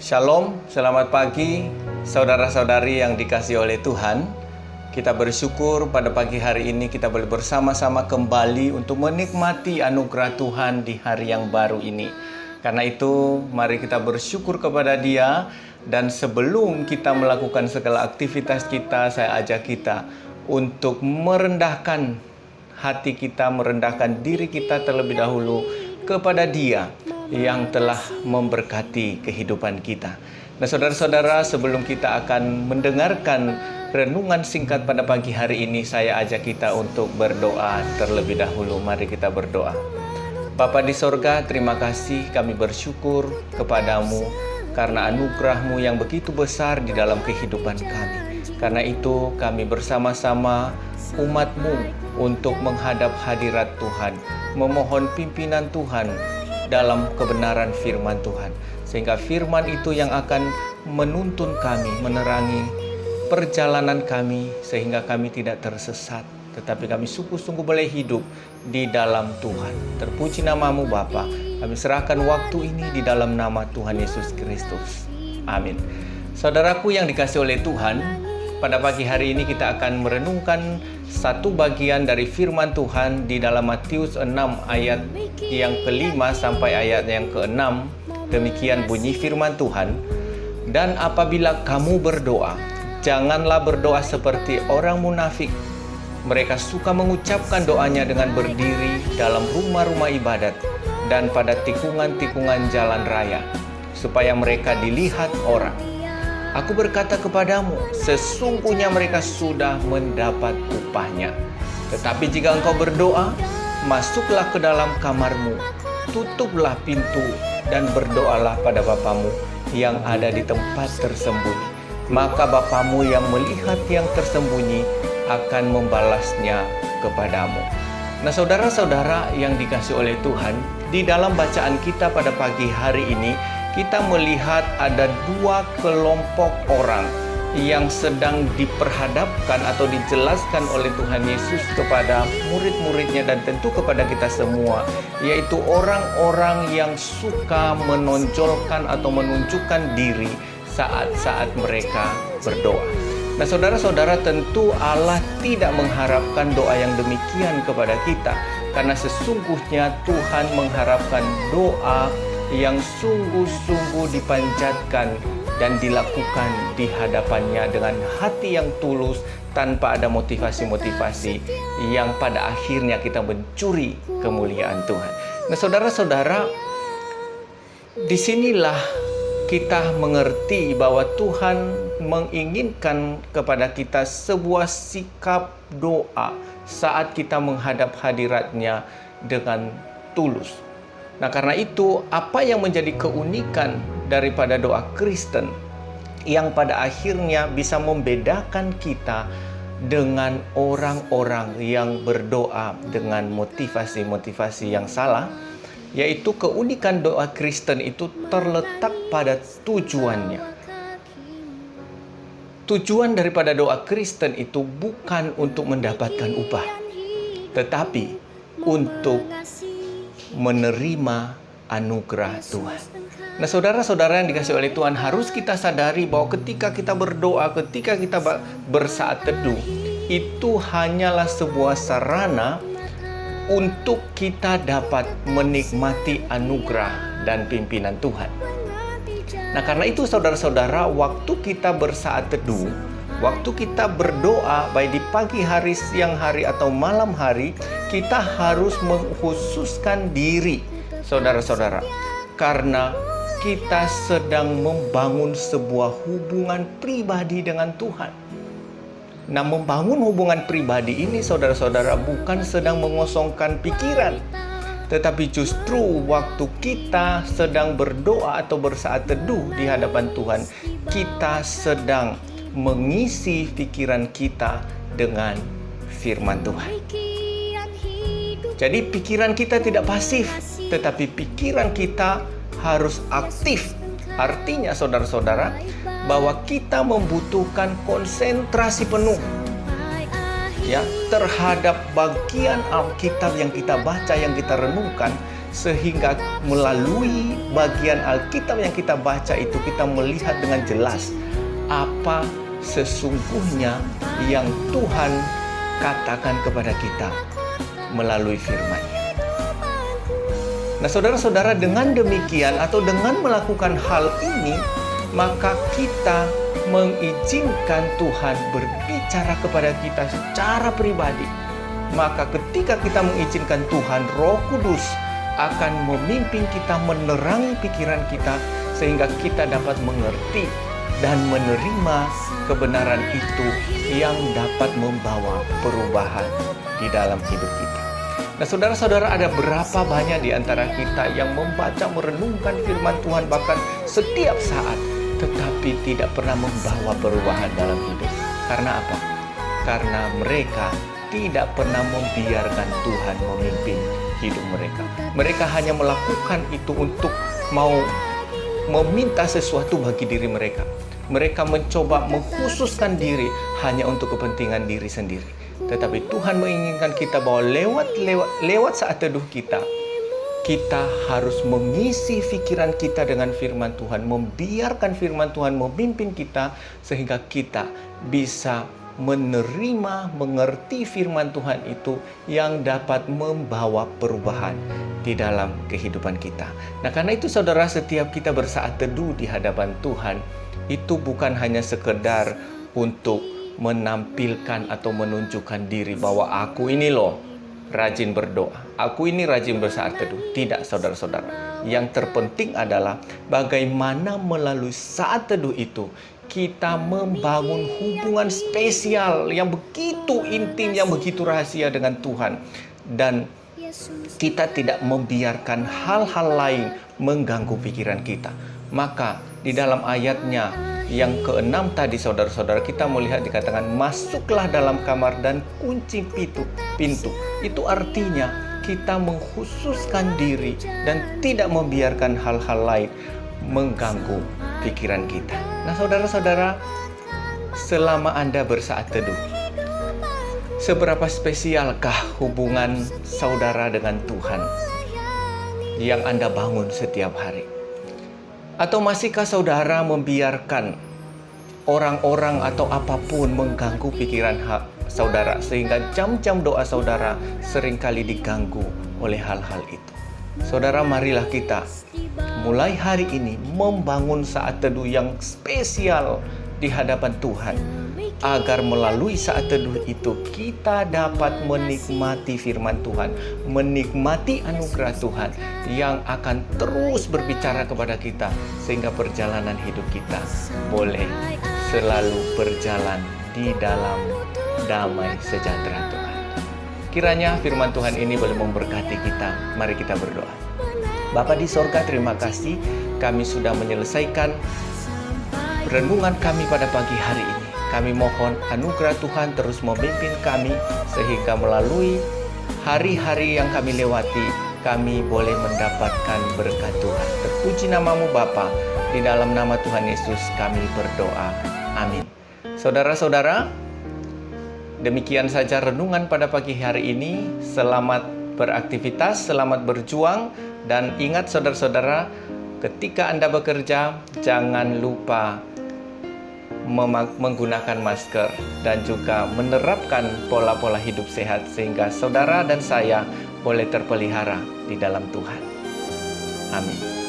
Shalom, selamat pagi saudara-saudari yang dikasihi oleh Tuhan. Kita bersyukur pada pagi hari ini kita boleh bersama-sama kembali untuk menikmati anugerah Tuhan di hari yang baru ini. Karena itu mari kita bersyukur kepada Dia. Dan sebelum kita melakukan segala aktivitas kita, saya ajak kita untuk merendahkan hati kita, merendahkan diri kita terlebih dahulu kepada Dia yang telah memberkati kehidupan kita. Nah, saudara-saudara, sebelum kita akan mendengarkan renungan singkat pada pagi hari ini, saya ajak kita untuk berdoa terlebih dahulu. Mari kita berdoa. Bapa di sorga, terima kasih, kami bersyukur kepadamu karena anugerah-Mu yang begitu besar di dalam kehidupan kami. Karena itu kami bersama-sama umat-Mu untuk menghadap hadirat Tuhan, memohon pimpinan Tuhan dalam kebenaran firman Tuhan, sehingga firman itu yang akan menuntun kami, menerangi perjalanan kami, sehingga kami tidak tersesat, tetapi kami sungguh-sungguh boleh hidup di dalam Tuhan. Terpuji nama-Mu Bapa. Kami serahkan waktu ini di dalam nama Tuhan Yesus Kristus. Amin. Saudaraku yang dikasihi oleh Tuhan, pada pagi hari ini kita akan merenungkan satu bagian dari firman Tuhan di dalam Matius 6 ayat yang kelima sampai ayat yang keenam. Demikian bunyi firman Tuhan. Dan apabila kamu berdoa, janganlah berdoa seperti orang munafik. Mereka suka mengucapkan doanya dengan berdiri dalam rumah-rumah ibadat dan pada tikungan-tikungan jalan raya, supaya mereka dilihat orang. Aku berkata kepadamu, sesungguhnya mereka sudah mendapat upahnya. Tetapi jika engkau berdoa, masuklah ke dalam kamarmu, tutuplah pintu, dan berdoalah pada Bapamu yang ada di tempat tersembunyi. Maka Bapamu yang melihat yang tersembunyi akan membalasnya kepadamu. Nah, saudara-saudara yang dikasihi oleh Tuhan, di dalam bacaan kita pada pagi hari ini, kita melihat ada dua kelompok orang yang sedang diperhadapkan atau dijelaskan oleh Tuhan Yesus kepada murid-muridnya dan tentu kepada kita semua, yaitu orang-orang yang suka menonjolkan atau menunjukkan diri saat-saat mereka berdoa. Nah, saudara-saudara, tentu Allah tidak mengharapkan doa yang demikian kepada kita, karena sesungguhnya Tuhan mengharapkan doa yang sungguh-sungguh dipanjatkan dan dilakukan di hadapannya dengan hati yang tulus, tanpa ada motivasi-motivasi yang pada akhirnya kita mencuri kemuliaan Tuhan. Nah, saudara-saudara, disinilah kita mengerti bahwa Tuhan menginginkan kepada kita sebuah sikap doa saat kita menghadap hadirat-Nya dengan tulus. Nah, karena itu apa yang menjadi keunikan daripada doa Kristen yang pada akhirnya bisa membedakan kita dengan orang-orang yang berdoa dengan motivasi-motivasi yang salah, yaitu keunikan doa Kristen itu terletak pada tujuannya. Tujuan daripada doa Kristen itu bukan untuk mendapatkan upah, tetapi untuk menerima anugerah Tuhan. Nah, saudara-saudara yang dikasihi oleh Tuhan, harus kita sadari bahwa ketika kita berdoa, ketika kita bersaat teduh, itu hanyalah sebuah sarana untuk kita dapat menikmati anugerah dan pimpinan Tuhan. Nah, karena itu saudara-saudara, waktu kita bersaat teduh, waktu kita berdoa, baik di pagi hari, siang hari, atau malam hari, kita harus mengkhususkan diri, saudara-saudara, karena kita sedang membangun sebuah hubungan pribadi dengan Tuhan. Nah, membangun hubungan pribadi ini, saudara-saudara, bukan sedang mengosongkan pikiran, tetapi justru waktu kita sedang berdoa atau bersaat teduh di hadapan Tuhan, kita sedang mengisi pikiran kita dengan firman Tuhan. Jadi pikiran kita tidak pasif, tetapi pikiran kita harus aktif. Artinya saudara-saudara, bahwa kita membutuhkan konsentrasi penuh ya terhadap bagian Alkitab yang kita baca, yang kita renungkan, sehingga melalui bagian Alkitab yang kita baca itu kita melihat dengan jelas apa sesungguhnya yang Tuhan katakan kepada kita melalui firman-Nya. Nah, saudara-saudara, dengan demikian atau dengan melakukan hal ini, maka kita mengizinkan Tuhan berbicara kepada kita secara pribadi. Maka ketika kita mengizinkan Tuhan, Roh Kudus akan memimpin kita, menerangi pikiran kita, sehingga kita dapat mengerti dan menerima kebenaran itu yang dapat membawa perubahan di dalam hidup kita. Nah, saudara-saudara, ada berapa banyak di antara kita yang membaca, merenungkan firman Tuhan bahkan setiap saat, tetapi tidak pernah membawa perubahan dalam hidup. Karena apa? Karena mereka tidak pernah membiarkan Tuhan memimpin hidup mereka. Mereka hanya melakukan itu untuk mau meminta sesuatu bagi diri mereka. Mereka mencoba mengkhususkan diri hanya untuk kepentingan diri sendiri. Tetapi Tuhan menginginkan kita bahwa lewat saat teduh kita harus mengisi pikiran kita dengan firman Tuhan, membiarkan firman Tuhan memimpin kita, sehingga kita bisa menerima, mengerti firman Tuhan itu yang dapat membawa perubahan di dalam kehidupan kita. Nah, karena itu saudara, setiap kita bersaat teduh di hadapan Tuhan, itu bukan hanya sekedar untuk menampilkan atau menunjukkan diri bahwa aku ini loh rajin berdoa, aku ini rajin bersaat teduh. Tidak, saudara-saudara. Yang terpenting adalah bagaimana melalui saat teduh itu kita membangun hubungan spesial yang begitu intim, yang begitu rahasia dengan Tuhan. Dan kita tidak membiarkan hal-hal lain mengganggu pikiran kita. Maka di dalam ayatnya yang ke-6 tadi, saudara-saudara, kita melihat dikatakan masuklah dalam kamar dan kunci pintu. Itu artinya kita mengkhususkan diri dan tidak membiarkan hal-hal lain mengganggu pikiran kita. Nah, saudara-saudara, selama Anda bersaat teduh, seberapa spesialkah hubungan saudara dengan Tuhan yang Anda bangun setiap hari? Atau masihkah saudara membiarkan orang-orang atau apapun mengganggu pikiran saudara, sehingga jam-jam doa saudara seringkali diganggu oleh hal-hal itu? Saudara, marilah kita mulai hari ini membangun saat teduh yang spesial di hadapan Tuhan, agar melalui saat teduh itu kita dapat menikmati firman Tuhan, menikmati anugerah Tuhan yang akan terus berbicara kepada kita, sehingga perjalanan hidup kita boleh selalu berjalan di dalam damai sejahtera Tuhan. Kiranya firman Tuhan ini boleh memberkati kita. Mari kita berdoa. Bapa di sorga, terima kasih kami sudah menyelesaikan renungan kami pada pagi hari ini. Kami mohon anugerah Tuhan terus memimpin kami, sehingga melalui hari-hari yang kami lewati, kami boleh mendapatkan berkat Tuhan. Terpuji namamu Bapa, di dalam nama Tuhan Yesus kami berdoa. Amin. Saudara-saudara, demikian saja renungan pada pagi hari ini. Selamat beraktivitas, selamat berjuang, dan ingat saudara-saudara, ketika Anda bekerja, jangan lupa menggunakan masker dan juga menerapkan pola-pola hidup sehat, sehingga saudara dan saya boleh terpelihara di dalam Tuhan. Amin.